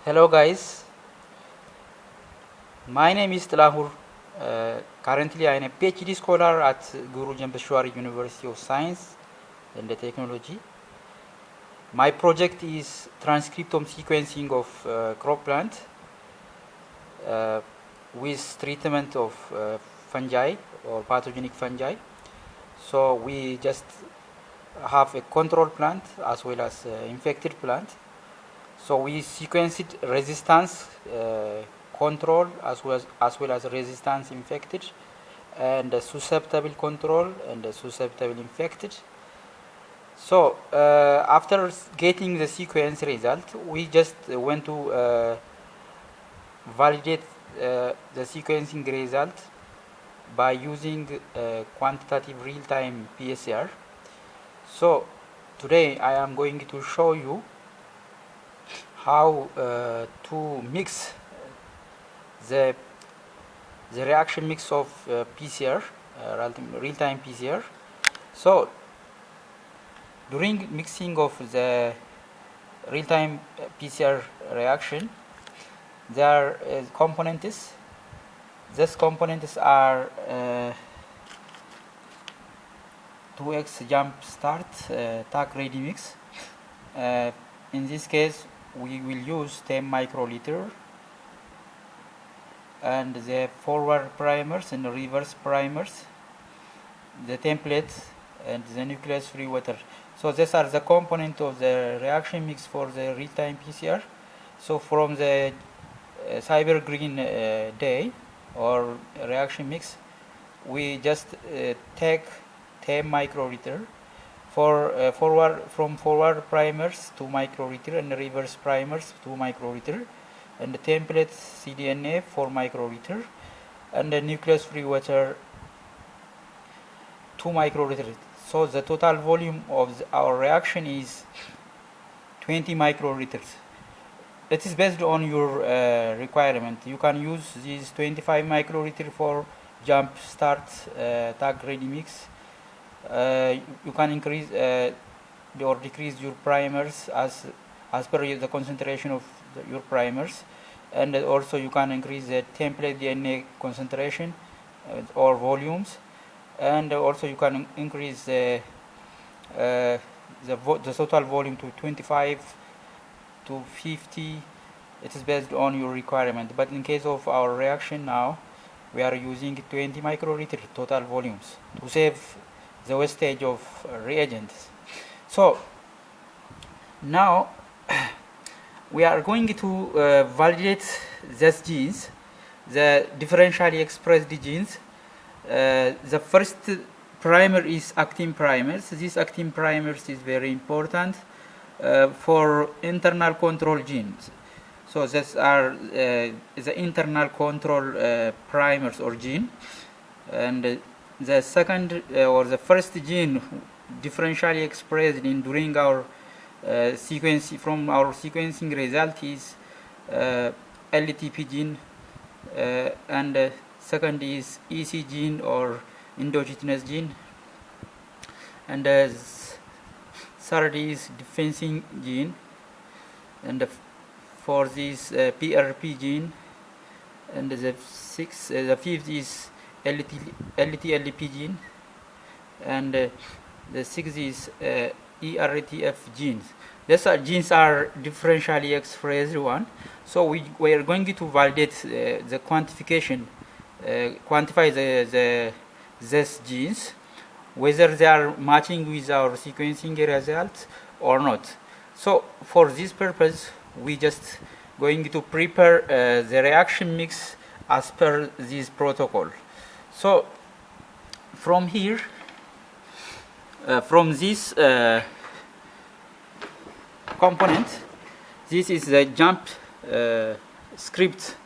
Hello guys, my name is Tlahur. Currently I am a PhD scholar at Guru Jambeshwari University of Science and Technology. My project is transcriptome sequencing of crop plant with treatment of fungi or pathogenic fungi. So we just have a control plant as well as infected plant. So we sequenced resistance control as well as resistance infected, and susceptible control and susceptible infected. So after getting the sequence result, we just went to validate the sequencing result by using quantitative real-time PCR. So today I am going to show you how to mix the reaction mix of PCR, real-time PCR. So during mixing of the real-time PCR reaction, there are components. These components are 2x jump start tag ready mix. In this case, we will use 10 microliter, and the forward primers and the reverse primers, the template, and the nucleus free water. So these are the components of the reaction mix for the real-time PCR. So from the cyber green day or reaction mix, we just take 10 microliter for forward primers 2 microliter and reverse primers 2 microliter, and the template cDNA 4 microliter, and the nucleus free water 2 microliter. So the total volume of our reaction is 20 microliters. It is based on your requirement. You can use these 25 microliter for jump start tag ready mix. You can increase or decrease your primers as per the concentration of your primers, and also you can increase the template DNA concentration or volumes, and also you can increase the total volume to 25 to 50. It is based on your requirement, but in case of our reaction now, we are using 20 microliter total volumes to save the wastage of reagents. So now we are going to validate these genes, the differentially expressed genes. The first primer is actin primers. These actin primers is very important for internal control genes. So these are the internal control primers or gene, and the second or the first gene differentially expressed during our from our sequencing result is LTP gene, and second is EC gene or endogenous gene, and third is defensing gene, and for this PRP gene, and the fifth is LTLP gene, and the sixth is ERTF genes. These genes are differentially expressed one. So we are going to validate the quantification, quantify these genes, whether they are matching with our sequencing results or not. So for this purpose, we just going to prepare the reaction mix as per this protocol. So from here, from this component, this is the jump script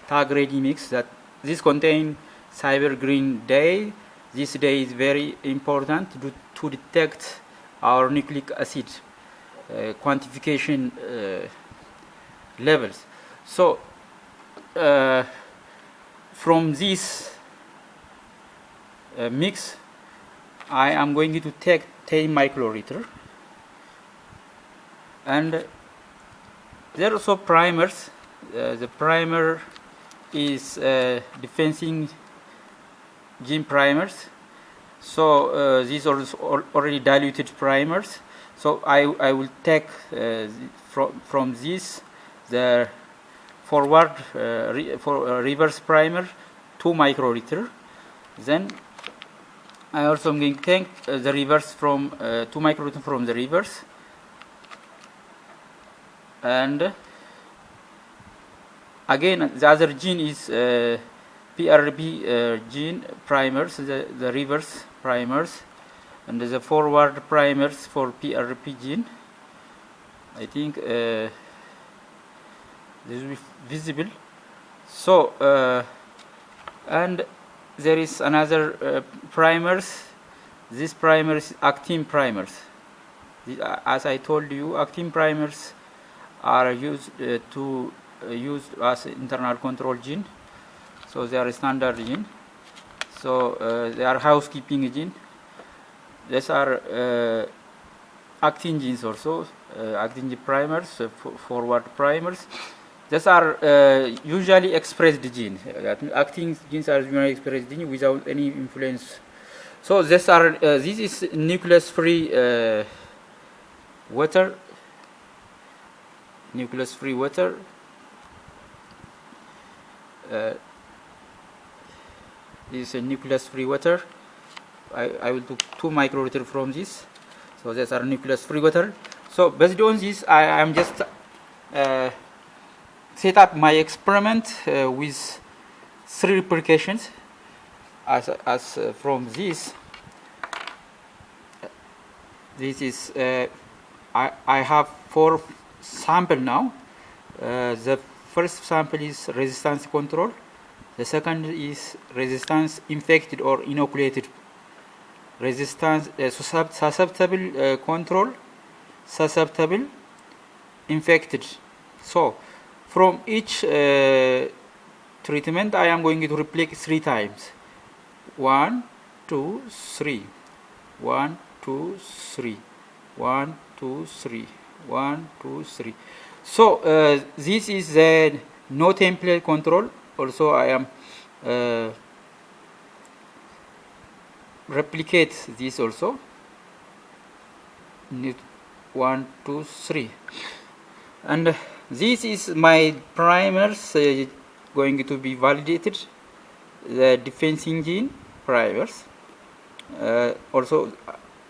tag ready mix. That this contain cyber green day. This day is very important to detect our nucleic acid quantification levels. So from this mix, I am going to take 10 microliter And there are also primers. The primer is defensing gene primers. So these are already diluted primers. So I will take from this the forward reverse primer 2 microliter. Then I also am going to take the reverse from 2 microliter from the reverse, and again the other gene is PRP gene primers, the reverse primers, and the forward primers for PRP gene. I think this will be visible. So and there is another primers. This primer is actin primers. As I told you, actin primers are used used as internal control gene. So they are a standard gene. So they are housekeeping gene. These are actin genes also, actin gene primers, forward primers. These are usually expressed genes. Actin genes are usually expressed genes without any influence. So these are this is nucleus-free water. Nucleus-free water. This is a nucleus-free water. I will do 2 microliter from this. So these are nucleus-free water. So based on this, I am just set up my experiment with 3 replications. As from this, this is I have 4 samples now. The first sample is resistance control. The second is resistance infected or inoculated. Resistance susceptible control, susceptible, infected. So from each treatment I am going to replicate 3 times. 1, 2, 3. 1, 2, 3. 1, 2, 3. 1, 2, 3. So this is the no template control. Also I am replicate this also. 1, 2, 3. And this is my primers going to be validated. The defensing gene primers. Also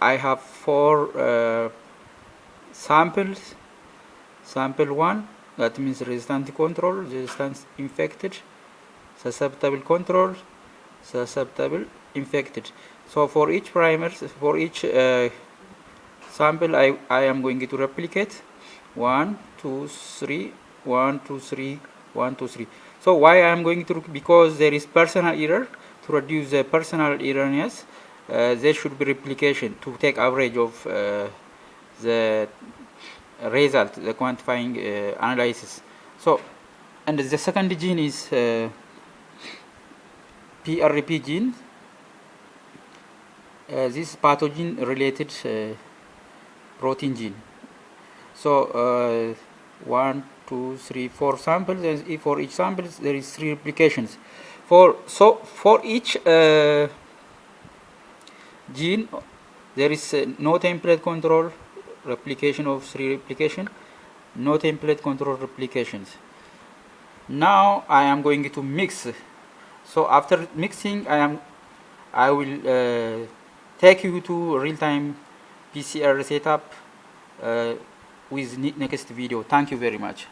I have 4 samples. Sample 1, that means resistant control, resistance infected, susceptible control, susceptible infected. So for each primers, for each sample I am going to replicate 1, 2, 3, 1, 2, 3, 1, 2, 3. So why I am going to, because there is personal error. To reduce the personal erroneous, there should be replication to take average of the result, the quantifying analysis. So, and the second gene is PRP gene. This pathogen related protein gene. So 1, 2, 3, 4 samples, and for each sample there is 3 replications. For each gene there is no template control, replication of 3 replication, no template control replications. Now I am going to mix. So after mixing, I will take you to real-time PCR setup with next video. Thank you very much.